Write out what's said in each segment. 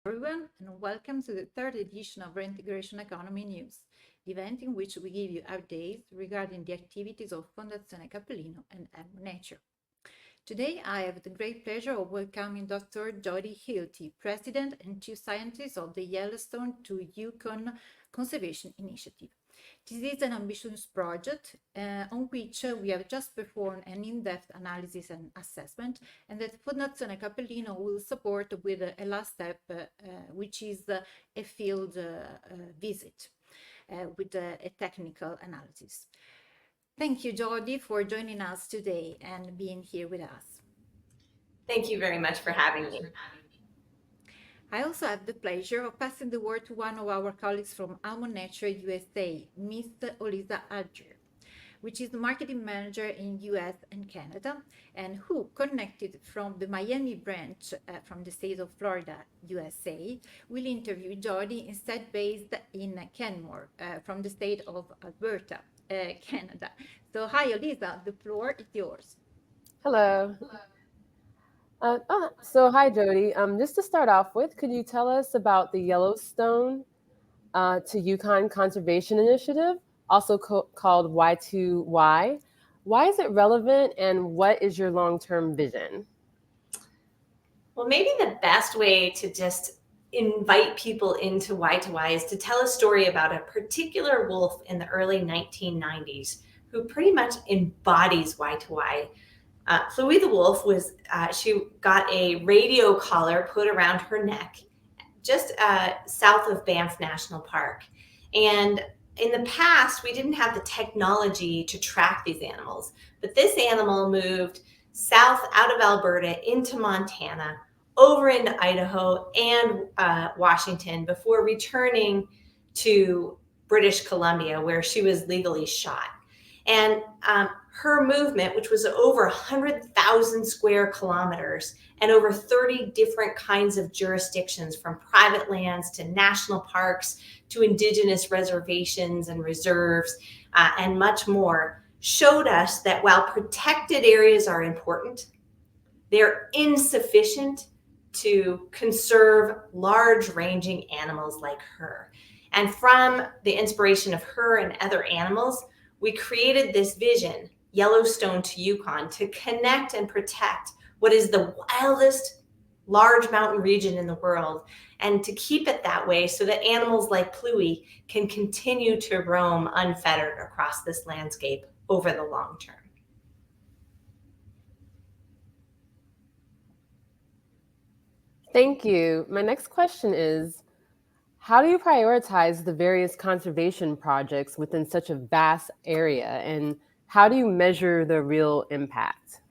Everyone, and welcome to the third edition of Reintegration Economy News, the event in which we give you updates regarding the activities of Fondazione Capellino and Emo Nature. Today, I have the great pleasure of welcoming Dr. Jody Hilty, President and Chief Scientist of the Yellowstone to Yukon Conservation Initiative. This is an ambitious project on which we have just performed an in-depth analysis and assessment, and that Fondazione Capellino will support with a last step, which is a field visit with a technical analysis. Thank you, Jody, for joining us today and being here with us. Thank you very much for having me. I also have the pleasure of passing the word to one of our colleagues from Emo Nature USA, Miss Olisa Adger, which is the marketing manager in US and Canada, and who, connected from the Miami branch from the state of Florida, USA, will interview Jody, instead based in Canmore from the state of Alberta, Canada. So hi, Olisa, the floor is yours. Hello. Hi, Jody. Just to start off with, could you tell us about the Yellowstone to Yukon Conservation Initiative, also called Y2Y? Why is it relevant, and what is your long-term vision? Well, maybe the best way to just invite people into Y2Y is to tell a story about a particular wolf in the early 1990s who pretty much embodies Y2Y. Chloe the wolf she got a radio collar put around her neck just south of Banff National Park. And in the past, we didn't have the technology to track these animals, but this animal moved south out of Alberta into Montana, over into Idaho and Washington before returning to British Columbia, where she was legally shot. And her movement, which was over 100,000 square kilometers and over 30 different kinds of jurisdictions, from private lands to national parks to indigenous reservations and reserves and much more, showed us that while protected areas are important, they're insufficient to conserve large-ranging animals like her. And from the inspiration of her and other animals, we created this vision, Yellowstone to Yukon, to connect and protect what is the wildest large mountain region in the world, and to keep it that way so that animals like Pluie can continue to roam unfettered across this landscape over the long term. Thank you. My next question is, how do you prioritize the various conservation projects within such a vast area, and how do you measure the real impact?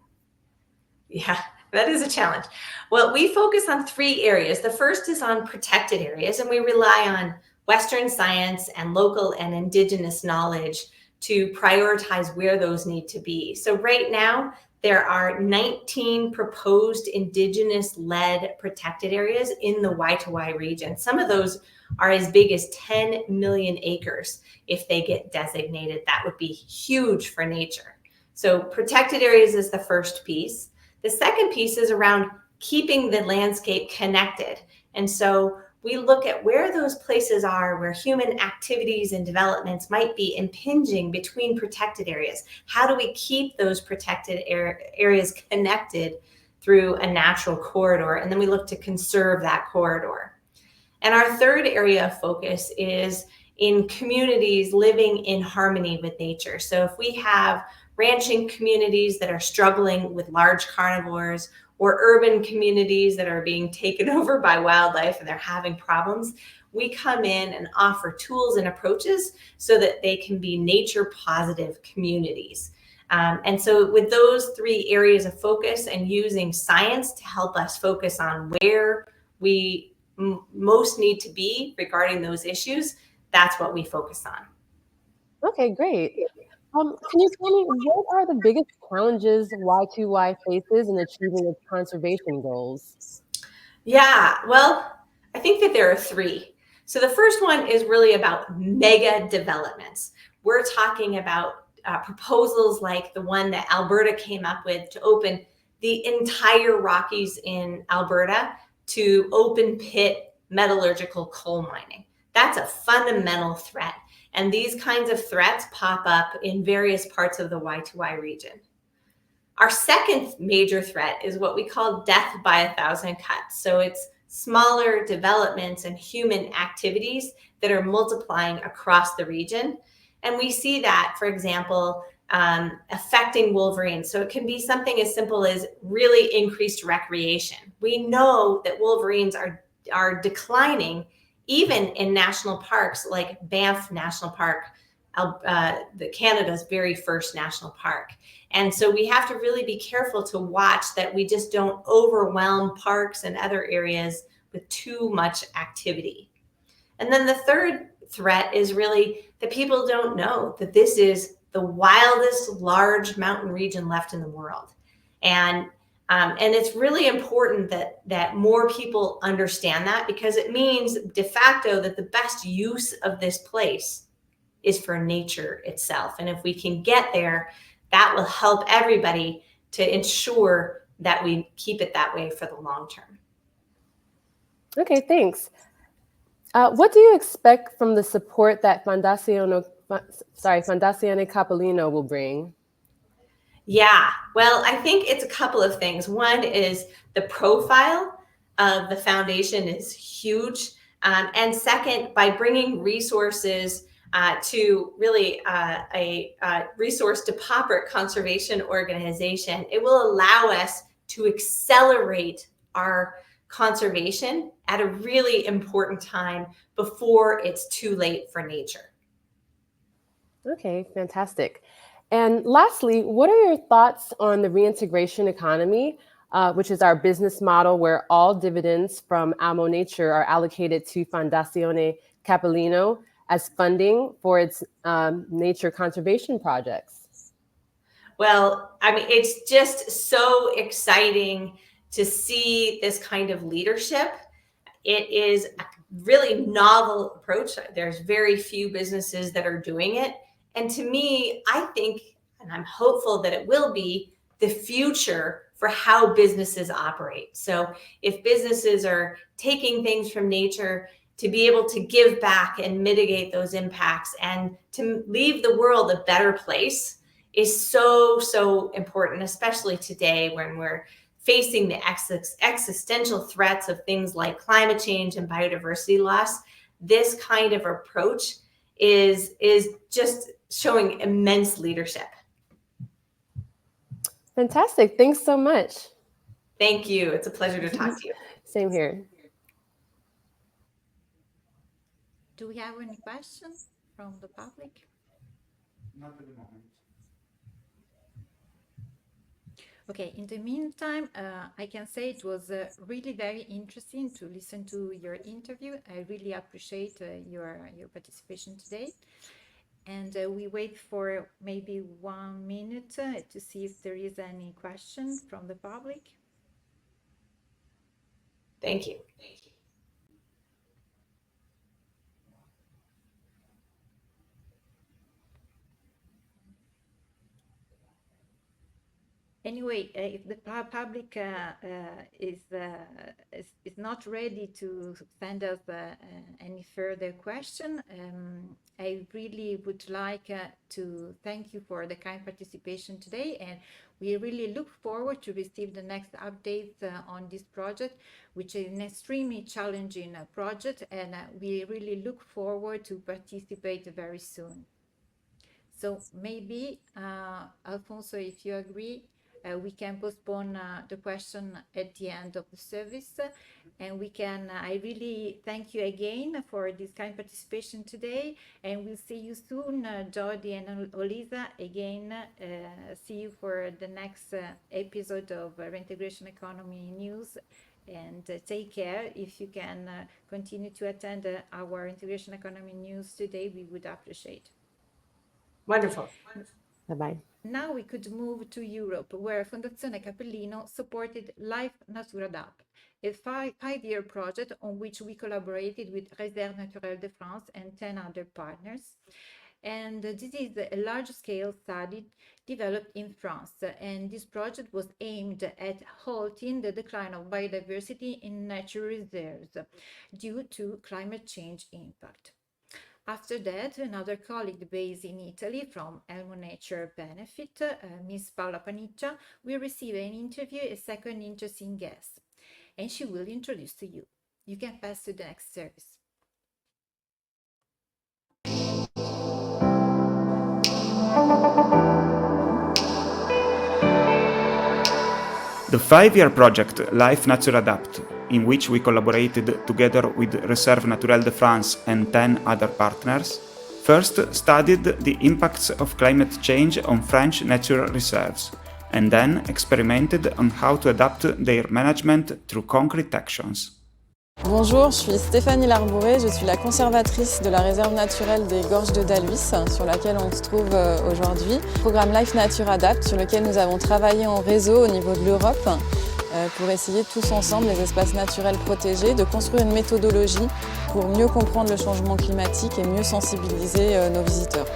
Yeah, that is a challenge. Well, we focus on 3 areas. The first is on protected areas, and we rely on Western science and local and indigenous knowledge to prioritize where those need to be. So right now, there are 19 proposed indigenous-led protected areas in the Y2Y region. Some of those are as big as 10 million acres. If they get designated, that would be huge for nature. So protected areas is the first piece. The second piece is around keeping the landscape connected. And so we look at where those places are where human activities and developments might be impinging between protected areas. How do we keep those protected areas connected through a natural corridor? And then we look to conserve that corridor. And our third area of focus is in communities living in harmony with nature. So if we have ranching communities that are struggling with large carnivores, or urban communities that are being taken over by wildlife and they're having problems, we come in and offer tools and approaches so that they can be nature positive communities. And so with those 3 areas of focus and using science to help us focus on where we most need to be regarding those issues, that's what we focus on. Okay, great. Can you tell me, what are the biggest challenges Y2Y faces in achieving its conservation goals? Yeah, well, I think that there are 3. So the first one is really about mega developments. We're talking about proposals like the one that Alberta came up with to open the entire Rockies in Alberta to open pit metallurgical coal mining. That's a fundamental threat. And these kinds of threats pop up in various parts of the Y2Y region. Our second major threat is what we call death by 1,000 cuts. So it's smaller developments and human activities that are multiplying across the region. And we see that, for example, affecting wolverines. So it can be something as simple as really increased recreation. We know that wolverines are declining even in national parks like Banff National Park, Canada's very first national park. And so we have to really be careful to watch that we just don't overwhelm parks and other areas with too much activity. And then the third threat is really that people don't know that this is the wildest large mountain region left in the world. And it's really important that more people understand that, because it means de facto that the best use of this place is for nature itself. And if we can get there, that will help everybody to ensure that we keep it that way for the long term. Okay, thanks. What do you expect from the support that Fondazione Capellino will bring? Yeah, well, I think it's a couple of things. One is the profile of the foundation is huge. And second, by bringing resources to really a resource depauperate conservation organization, it will allow us to accelerate our conservation at a really important time before it's too late for nature. Okay, fantastic. And lastly, what are your thoughts on the reintegration economy, which is our business model where all dividends from Amo Nature are allocated to Fondazione Capellino as funding for its nature conservation projects? Well, I mean, it's just so exciting to see this kind of leadership. It is a really novel approach. There's very few businesses that are doing it. And to me, I think, and I'm hopeful that it will be the future for how businesses operate. So if businesses are taking things from nature to be able to give back and mitigate those impacts and to leave the world a better place is so, so important, especially today when we're facing the existential threats of things like climate change and biodiversity loss. This kind of approach is just showing immense leadership. Fantastic. Thanks so much. Thank you. It's a pleasure to talk to you. Same here. Do we have any questions from the public? Not at the moment. Okay, in the meantime, I can say it was really very interesting to listen to your interview. I really appreciate your participation today. And we wait for maybe 1 minute to see if there is any question from the public. Thank you. Anyway, if the public is not ready to send us any further question, I really would like to thank you for the kind participation today, and we really look forward to receive the next updates on this project, which is an extremely challenging project, and we really look forward to participate very soon. So maybe, Alfonso, if you agree, we can postpone the question at the end of the service, and we can, I really thank you again for this kind participation today, and we'll see you soon, Jody and Olisa, again, see you for the next episode of Reintegration Economy News, and take care. If you can continue to attend our Integration Economy News today, we would appreciate. Wonderful. Bye-bye. Now we could move to Europe, where Fondazione Capellino supported Life Natura DAP, a five-year project on which we collaborated with Réserve Naturelle de France and 10 other partners. And this is a large-scale study developed in France, and this project was aimed at halting the decline of biodiversity in natural reserves due to climate change impact. After that, another colleague based in Italy from Elmo Nature Benefit, Miss Paola Paniccia, will receive an interview, a second interesting guest, and she will introduce to you. You can pass to the next service. The 5-year project Life Nature Adapt, in which we collaborated together with Réserve Naturelle de France and 10 other partners, first studied the impacts of climate change on French natural reserves, and then experimented on how to adapt their management through concrete actions. Bonjour, je suis Stéfanie Larbouret, je suis la conservatrice de la réserve naturelle des Gorges de Dalhuis, sur laquelle on se trouve aujourd'hui. Programme Life Nature Adapt, sur lequel nous avons travaillé en réseau au niveau de l'Europe pour essayer tous ensemble, les espaces naturels protégés, de construire une méthodologie pour mieux comprendre le changement climatique et mieux sensibiliser nos visiteurs.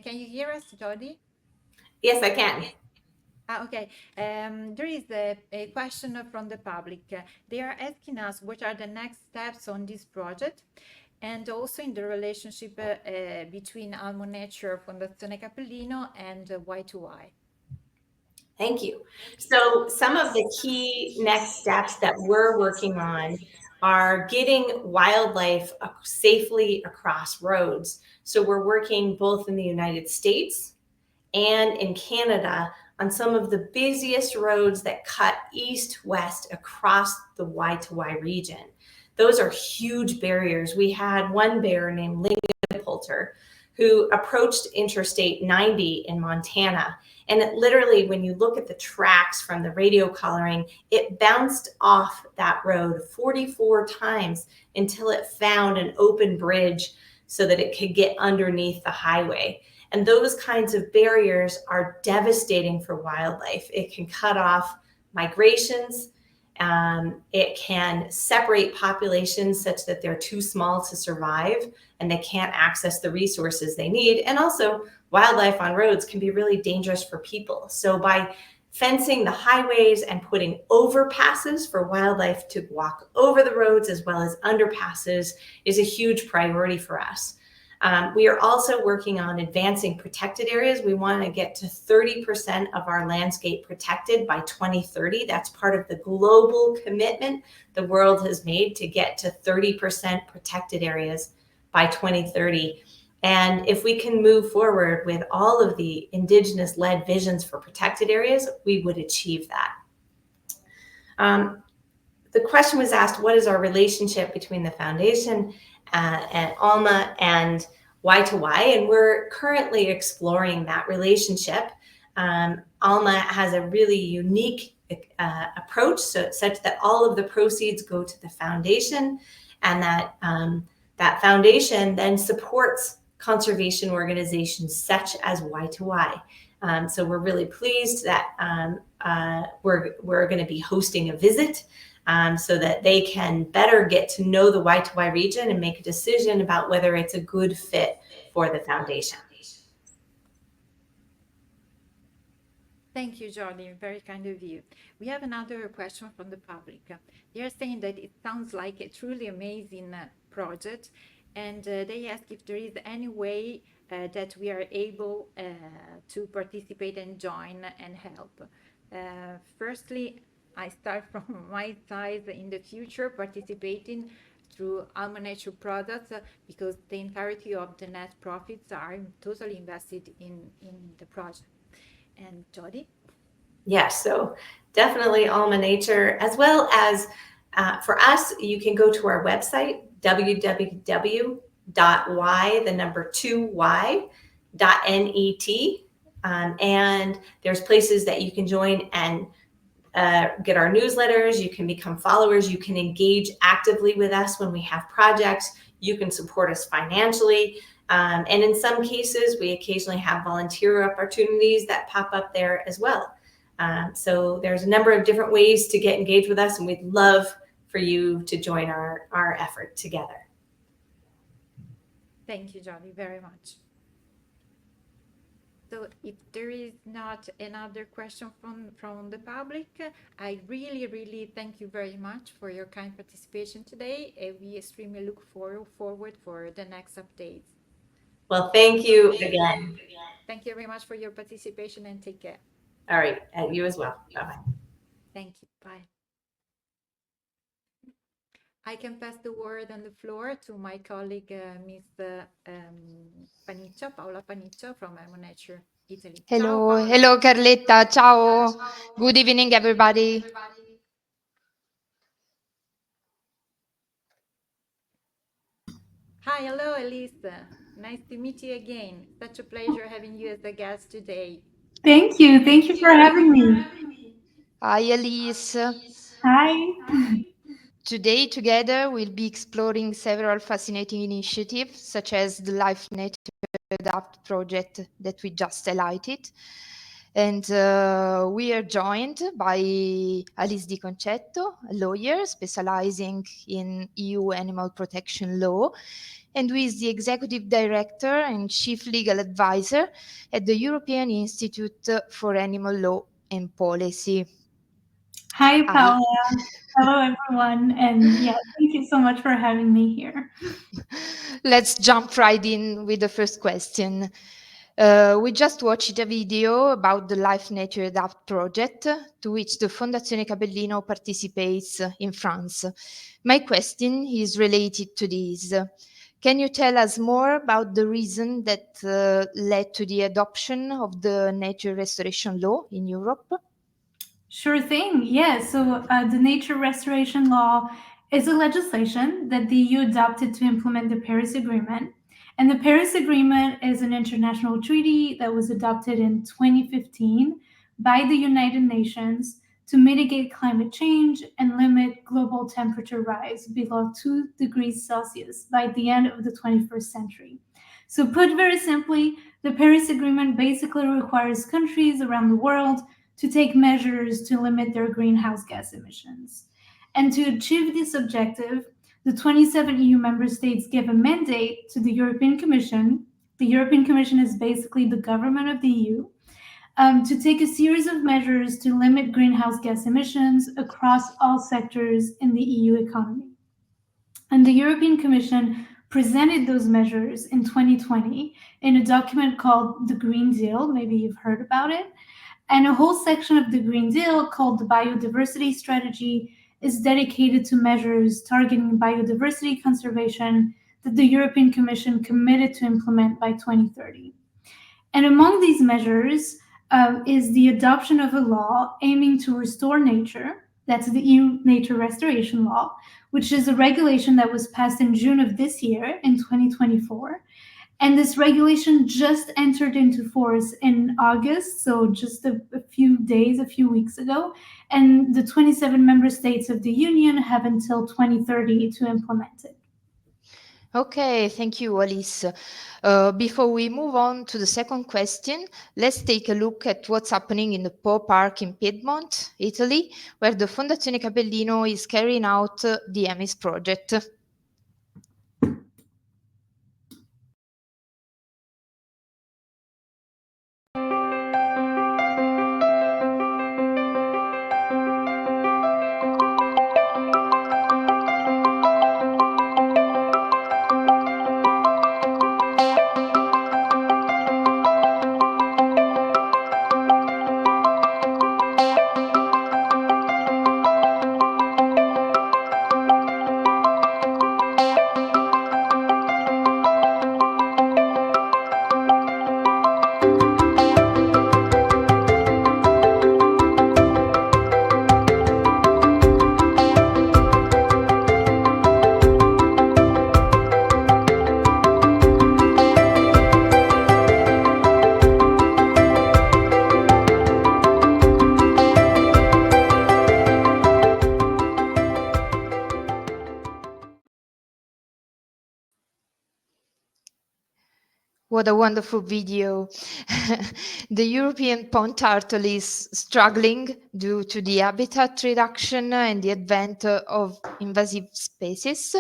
Can you hear us, Jody? Yes, I can. Okay. There is a question from the public. They are asking us what are the next steps on this project, and also in the relationship between Almo Nature, Fondazione Capellino, and Y2Y. Thank you. So some of the key next steps that we're working on are getting wildlife safely across roads. So we're working both in the United States and in Canada on some of the busiest roads that cut east-west across the Y2Y region. Those are huge barriers. We had one bear named Poulter who approached Interstate 90 in Montana. And it literally, when you look at the tracks from the radio collaring, it bounced off that road 44 times until it found an open bridge so that it could get underneath the highway. And those kinds of barriers are devastating for wildlife. It can cut off migrations. It can separate populations such that they're too small to survive and they can't access the resources they need. And also, wildlife on roads can be really dangerous for people. So by fencing the highways and putting overpasses for wildlife to walk over the roads as well as underpasses is a huge priority for us. We are also working on advancing protected areas. We want to get to 30% of our landscape protected by 2030. That's part of the global commitment the world has made to get to 30% protected areas by 2030. And if we can move forward with all of the indigenous-led visions for protected areas, we would achieve that. The question was asked, what is our relationship between the foundation and ALMA and Y2Y? And we're currently exploring that relationship. ALMA has a really unique approach, such that all of the proceeds go to the foundation, and that that foundation then supports conservation organizations such as Y2Y. So we're really pleased that we're going to be hosting a visit so that they can better get to know the Y2Y region and make a decision about whether it's a good fit for the foundation. Thank you, Jody. Very kind of you. We have another question from the public. They are saying that it sounds like a truly amazing project, and they ask if there is any way that we are able to participate and join and help. Firstly, I start from my side in the future participating through Alma Nature products because the entirety of the net profits are totally invested in the project. And Jody? Yes, so definitely Alma Nature, as well as for us, you can go to our website, www.y2y.net. And there's places that you can join and get our newsletters. You can become followers. You can engage actively with us when we have projects. You can support us financially. And in some cases, we occasionally have volunteer opportunities that pop up there as well. So there's a number of different ways to get engaged with us, and we'd love for you to join our effort together. Thank you, Jody, very much. So if there is not another question from the public, I really thank you very much for your kind participation today. And we extremely look forward for the next updates. Well, thank you again. Thank you very much for your participation and take care. All right, you as well. Bye-bye. Thank you. Bye. I can pass the word and the floor to my colleague, Ms. Paniccia, Paola Paniccia from Nature, Italy. Hello, hello Carletta, ciao. Good evening, everybody. Hi, hello, Elisa. Nice to meet you again. Such a pleasure having you as a guest today. Thank you. Thank you for having me. Hi, Elise. Hi. Today, together, we'll be exploring several fascinating initiatives, such as the Life Nature Adapt project that we just highlighted. And we are joined by Alice Di Concetto, a lawyer specializing in EU animal protection law, and who is the Executive Director and Chief Legal Advisor at the European Institute for Animal Law and Policy. Hi, Paola. Hello, everyone. And yeah, thank you so much for having me here. Let's jump right in with the first question. We just watched a video about the Life Nature Adapt project, to which the Fondazione Capellino participates in France. My question is related to this. Can you tell us more about the reason that led to the adoption of the nature restoration law in Europe? Sure thing. Yeah. So the Nature Restoration Law is a legislation that the EU adopted to implement the Paris Agreement. And the Paris Agreement is an international treaty that was adopted in 2015 by the United Nations to mitigate climate change and limit global temperature rise below 2 degrees Celsius by the end of the 21st century. So put very simply, the Paris Agreement basically requires countries around the world to take measures to limit their greenhouse gas emissions. And to achieve this objective, the 27 EU member states give a mandate to the European Commission. The European Commission is basically the government of the EU, to take a series of measures to limit greenhouse gas emissions across all sectors in the EU economy. And the European Commission presented those measures in 2020 in a document called the Green Deal. Maybe you've heard about it. And a whole section of the Green Deal called the Biodiversity Strategy is dedicated to measures targeting biodiversity conservation that the European Commission committed to implement by 2030. And among these measures is the adoption of a law aiming to restore nature. That's the EU Nature Restoration Law, which is a regulation that was passed in June of this year, in 2024. And this regulation just entered into force in August, so just a few weeks ago. And the 27 member states of the Union have until 2030 to implement it. Okay, thank you, Alice. Before we move on to the second question, let's take a look at what's happening in the Po Park in Piedmont, Italy, where the Fondazione Capellino is carrying out the Emys project. What a wonderful video. The European pond turtle is struggling due to the habitat reduction and the advent of invasive species.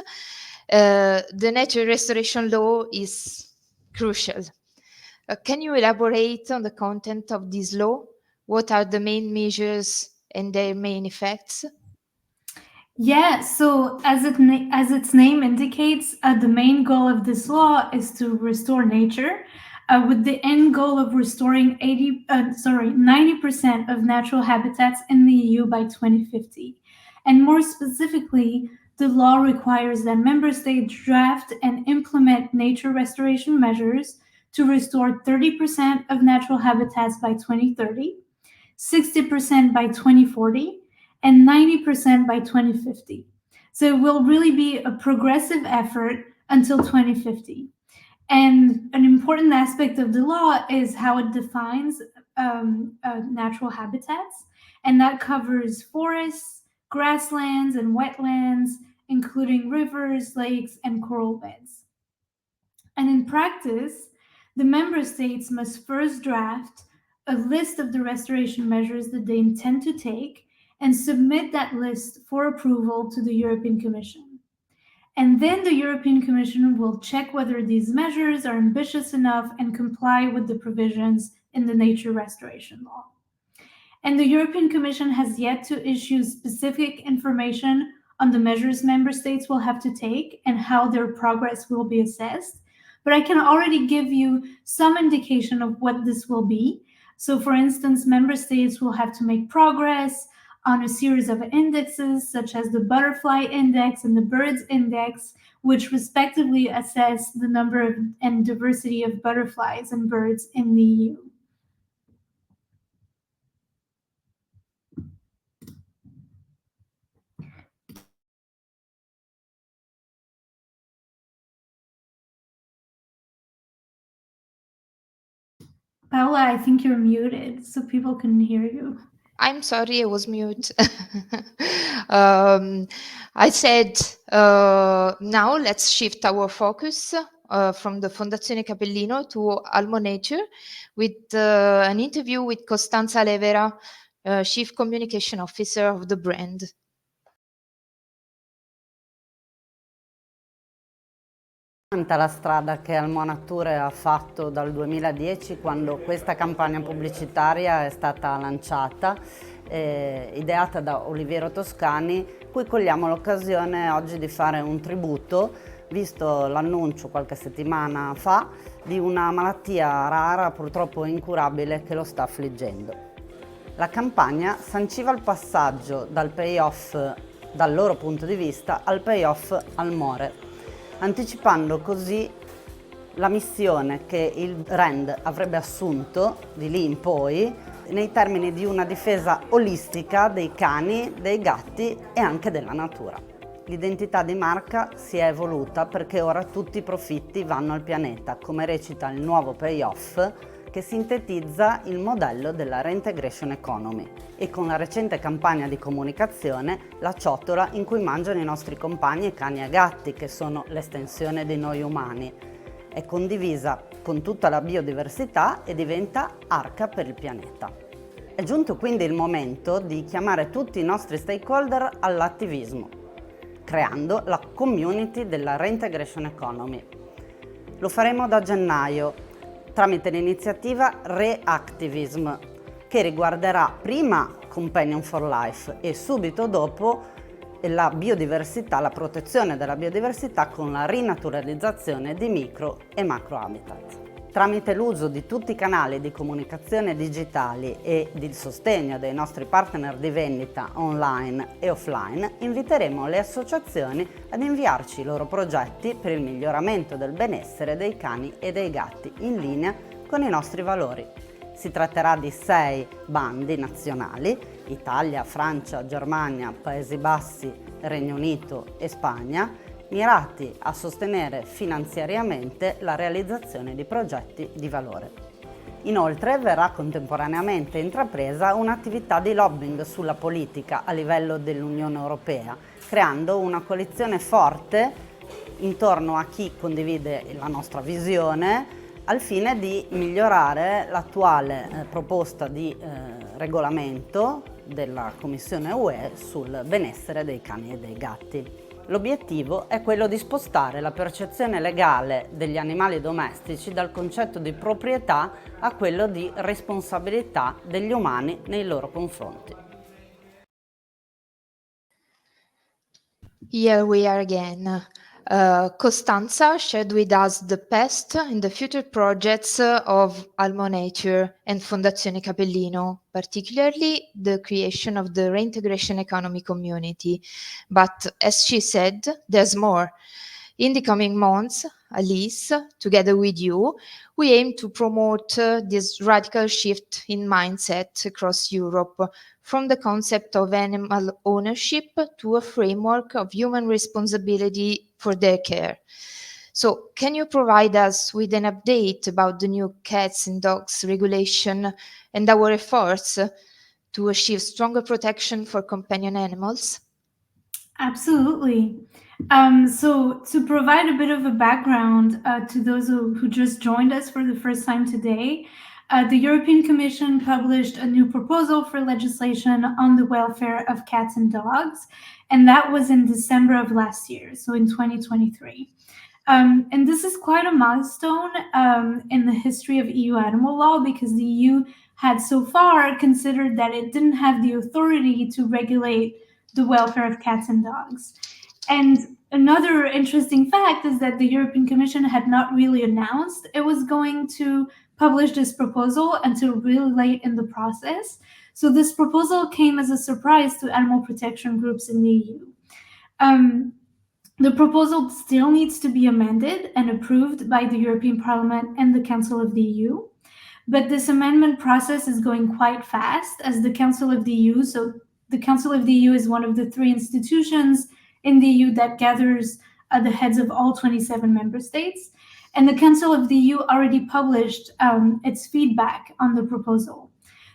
The nature restoration law is crucial. Can you elaborate on the content of this law? What are the main measures and their main effects? Yeah, so as its name indicates, the main goal of this law is to restore nature, with the end goal of restoring 90% of natural habitats in the EU by 2050. And more specifically, the law requires that member states draft and implement nature restoration measures to restore 30% of natural habitats by 2030, 60% by 2040, and 90% by 2050. So it will really be a progressive effort until 2050. And an important aspect of the law is how it defines natural habitats, and that covers forests, grasslands, and wetlands, including rivers, lakes, and coral beds. And in practice, the member states must first draft a list of the restoration measures that they intend to take and submit that list for approval to the European Commission. And then the European Commission will check whether these measures are ambitious enough and comply with the provisions in the nature restoration law. And the European Commission has yet to issue specific information on the measures member states will have to take and how their progress will be assessed. But I can already give you some indication of what this will be. So for instance, member states will have to make progress on a series of indexes, such as the butterfly index and the birds index, which respectively assess the number and diversity of butterflies and birds in the EU. Paola, I think you're muted, so people can hear you. I'm sorry, I was mute. I said, now let's shift our focus from the Fondazione Capellino to Almo Nature with an interview with Costanza Levera, Chief Communication Officer of the brand. La strada che Almo Nature ha fatto dal 2010, quando questa campagna pubblicitaria è stata lanciata, ideata da Oliviero Toscani, cui cogliamo l'occasione oggi di fare un tributo, visto l'annuncio qualche settimana fa di una malattia rara, purtroppo incurabile, che lo sta affliggendo. La campagna sanciva il passaggio dal payoff, dal loro punto di vista, al payoff al more, anticipando così la missione che il brand avrebbe assunto di lì in poi nei termini di una difesa olistica dei cani, dei gatti e anche della natura. L'identità di marca si è evoluta perché ora tutti i profitti vanno al pianeta, come recita il nuovo payoff che sintetizza il modello della Reintegration Economy, e con la recente campagna di comunicazione la ciotola in cui mangiano i nostri compagni cani e gatti, che sono l'estensione di noi umani, è condivisa con tutta la biodiversità e diventa arca per il pianeta. È giunto quindi il momento di chiamare tutti i nostri stakeholder all'attivismo, creando la community della Reintegration Economy. Lo faremo da gennaio, tramite l'iniziativa Reactivism, che riguarderà prima Companion for Life e subito dopo la biodiversità, la protezione della biodiversità con la rinaturalizzazione di micro e macro habitat. Tramite l'uso di tutti i canali di comunicazione digitali e il sostegno dei nostri partner di vendita online e offline, inviteremo le associazioni ad inviarci i loro progetti per il miglioramento del benessere dei cani e dei gatti in linea con i nostri valori. Si tratterà di 6 bandi nazionali: Italia, Francia, Germania, Paesi Bassi, Regno Unito e Spagna, mirati a sostenere finanziariamente la realizzazione di progetti di valore. Inoltre verrà contemporaneamente intrapresa un'attività di lobbying sulla politica a livello dell'Unione Europea, creando una coalizione forte intorno a chi condivide la nostra visione al fine di migliorare l'attuale proposta di regolamento della Commissione UE sul benessere dei cani e dei gatti. L'obiettivo è quello di spostare la percezione legale degli animali domestici dal concetto di proprietà a quello di responsabilità degli umani nei loro confronti. Here we are again. Costanza shared with us the past and the future projects of Almo Nature and Fondazione Capellino, particularly the creation of the Reintegration Economy community. But as she said, there's more. In the coming months, Alice, together with you, we aim to promote this radical shift in mindset across Europe, from the concept of animal ownership to a framework of human responsibility for their care. So, can you provide us with an update about the new cats and dogs regulation and our efforts to achieve stronger protection for companion animals? Absolutely. So to provide a bit of a background to those who just joined us for the first time today, the European Commission published a new proposal for legislation on the welfare of cats and dogs, and that was in December of last year, so in 2023. And this is quite a milestone in the history of EU animal law, because the EU had so far considered that it didn't have the authority to regulate the welfare of cats and dogs. And another interesting fact is that the European Commission had not really announced it was going to publish this proposal until really late in the process. So this proposal came as a surprise to animal protection groups in the EU. The proposal still needs to be amended and approved by the European Parliament and the Council of the EU. But this amendment process is going quite fast, as the Council of the EU, so the Council of the EU is one of the 3 institutions in the EU that gathers the heads of all 27 member states. And the Council of the EU already published its feedback on the proposal.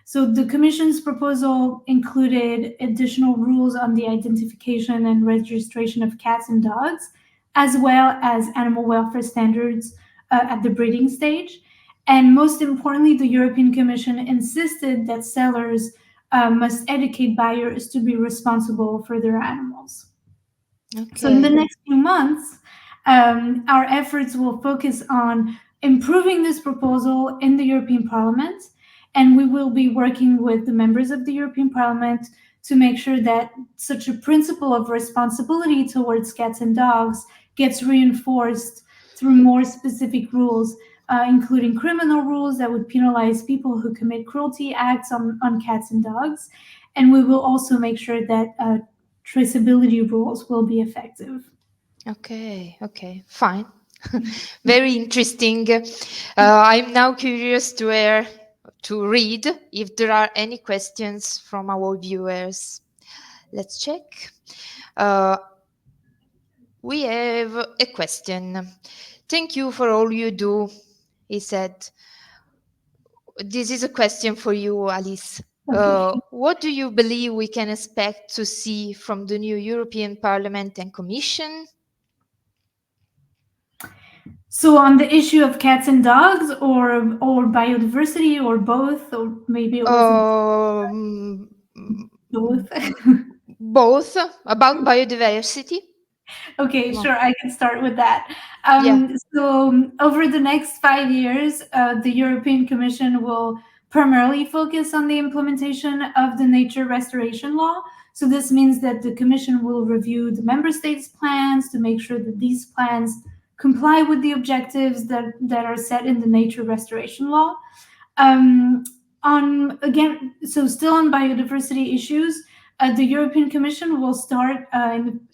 So the Commission's proposal included additional rules on the identification and registration of cats and dogs, as well as animal welfare standards at the breeding stage. And most importantly, the European Commission insisted that sellers must educate buyers to be responsible for their animals. Okay. So in the next few months, our efforts will focus on improving this proposal in the European Parliament, and we will be working with the members of the European Parliament to make sure that such a principle of responsibility towards cats and dogs gets reinforced through more specific rules, including criminal rules that would penalize people who commit cruelty acts on cats and dogs. And we will also make sure that traceability rules will be effective. Okay, fine. Very interesting. I'm now curious to read if there are any questions from our viewers. Let's check. We have a question. Thank you for all you do, he said. This is a question for you, Alice. Okay. What do you believe we can expect to see from the new European Parliament and Commission? So on the issue of cats and dogs, or biodiversity, or both, or maybe it wasn't both. Both, about biodiversity. Okay, sure, I can start with that. Yeah. So over the next 5 years, the European Commission will primarily focus on the implementation of the nature restoration law. So this means that the Commission will review the member states' plans to make sure that these plans comply with the objectives that are set in the nature restoration law. Still on biodiversity issues, the European Commission will start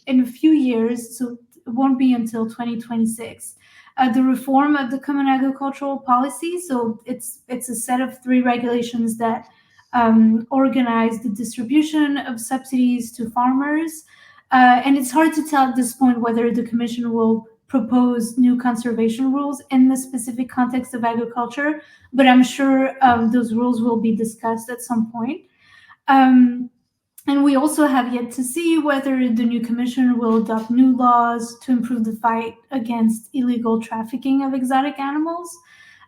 in a few years, so it won't be until 2026, the reform of the Common Agricultural Policy. So it's a set of 3 regulations that organize the distribution of subsidies to farmers. And it's hard to tell at this point whether the Commission will propose new conservation rules in the specific context of agriculture, but I'm sure those rules will be discussed at some point. And we also have yet to see whether the new Commission will adopt new laws to improve the fight against illegal trafficking of exotic animals.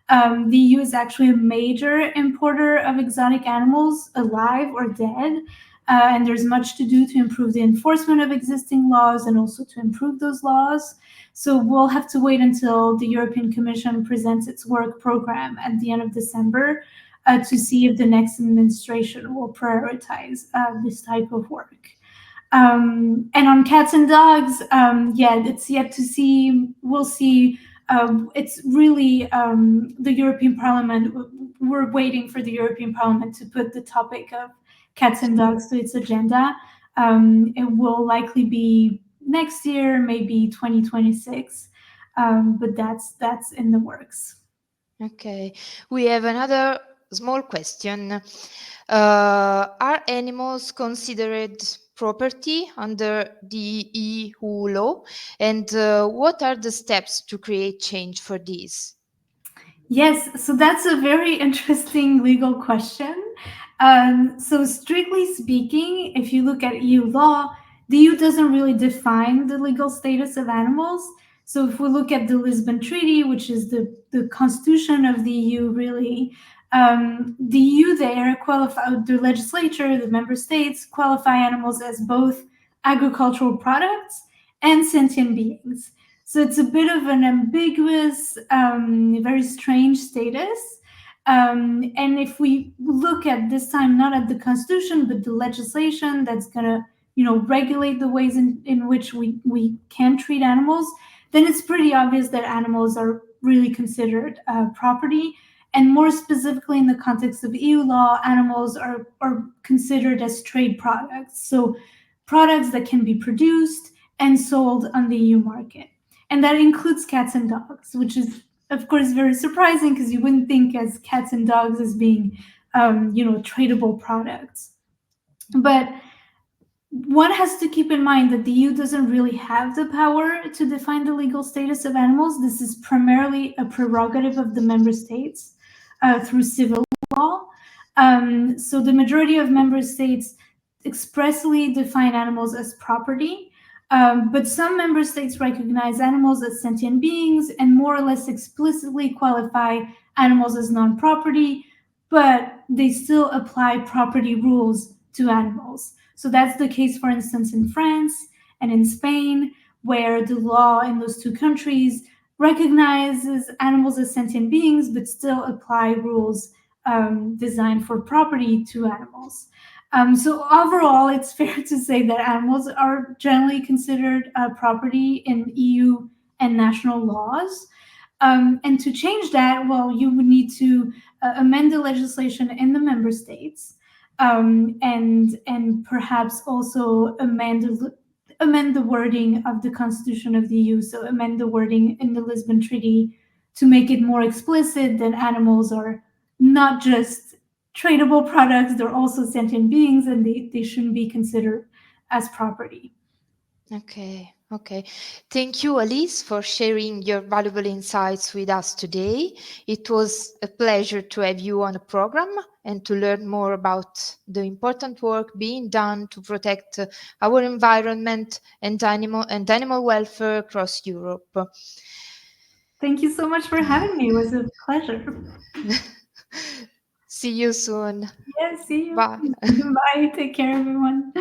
The EU is actually a major importer of exotic animals, alive or dead. And there's much to do to improve the enforcement of existing laws and also to improve those laws. So we'll have to wait until the European Commission presents its work program at the end of December to see if the next administration will prioritize this type of work. And on cats and dogs, it's yet to see. We'll see. It's really the European Parliament. We're waiting for the European Parliament to put the topic of cats and dogs to its agenda. It will likely be next year, maybe 2026, but that's in the works. Okay, we have another small question. Are animals considered property under the EU law? And what are the steps to create change for this? Yes, so that's a very interesting legal question. So strictly speaking, if you look at EU law, the EU doesn't really define the legal status of animals. So if we look at the Lisbon Treaty, which is the constitution of the EU, really, the EU there the legislature, the member states qualify animals as both agricultural products and sentient beings. So it's a bit of an ambiguous, very strange status. And if we look at this time, not at the constitution, but the legislation that's going to, regulate the ways in which we can treat animals, then it's pretty obvious that animals are really considered property. And more specifically, in the context of EU law, animals are considered as trade products. So products that can be produced and sold on the EU market. And that includes cats and dogs, which is, of course, very surprising because you wouldn't think as cats and dogs as being, tradable products. But one has to keep in mind that the EU doesn't really have the power to define the legal status of animals. This is primarily a prerogative of the member states through civil law. So the majority of member states expressly define animals as property. But some member states recognize animals as sentient beings and more or less explicitly qualify animals as non-property, but they still apply property rules to animals. So that's the case, for instance, in France and in Spain, where the law in those two countries recognizes animals as sentient beings, but still apply rules designed for property to animals. So overall, it's fair to say that animals are generally considered property in EU and national laws. And to change that, well, you would need to amend the legislation in the member states, and perhaps also amend the wording of the Constitution of the EU. So amend the wording in the Lisbon Treaty to make it more explicit that animals are not just tradable products, they're also sentient beings, and they shouldn't be considered as property. Okay. Thank you, Alice, for sharing your valuable insights with us today. It was a pleasure to have you on the program and to learn more about the important work being done to protect our environment and animal welfare across Europe. Thank you so much for having me. It was a pleasure. See you soon. Yeah, see you. Bye. Bye. Take care, everyone.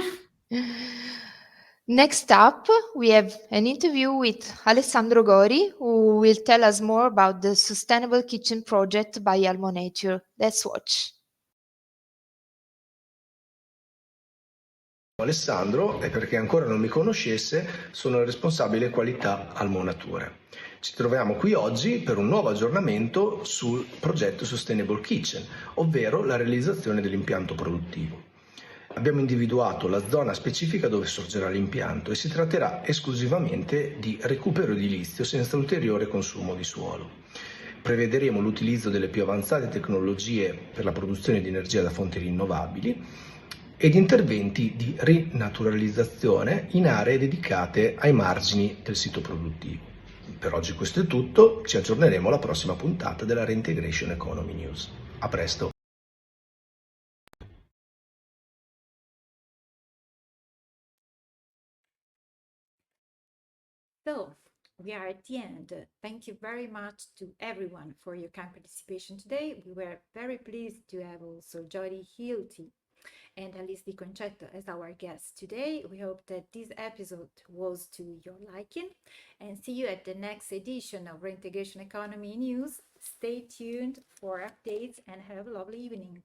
Next up, we have an interview with Alessandro Gori, who will tell us more about the Sustainable Kitchen project by Almo Nature. Let's watch. Alessandro, e per chi ancora non mi conoscesse, sono il responsabile qualità Almo Nature. Ci troviamo qui oggi per un nuovo aggiornamento sul progetto Sustainable Kitchen, ovvero la realizzazione dell'impianto produttivo. Abbiamo individuato la zona specifica dove sorgerà l'impianto e si tratterà esclusivamente di recupero edilizio senza ulteriore consumo di suolo. Prevederemo l'utilizzo delle più avanzate tecnologie per la produzione di energia da fonti rinnovabili ed interventi di rinaturalizzazione in aree dedicate ai margini del sito produttivo. Per oggi questo è tutto, ci aggiorneremo alla prossima puntata della Reintegration Economy News. A presto! So, we are at the end. Thank you very much to everyone for your kind participation today. We were very pleased to have also Jody, Hilty, and Alice Di Concetto as our guests today. We hope that this episode was to your liking, and see you at the next edition of Reintegration Economy News. Stay tuned for updates and have a lovely evening.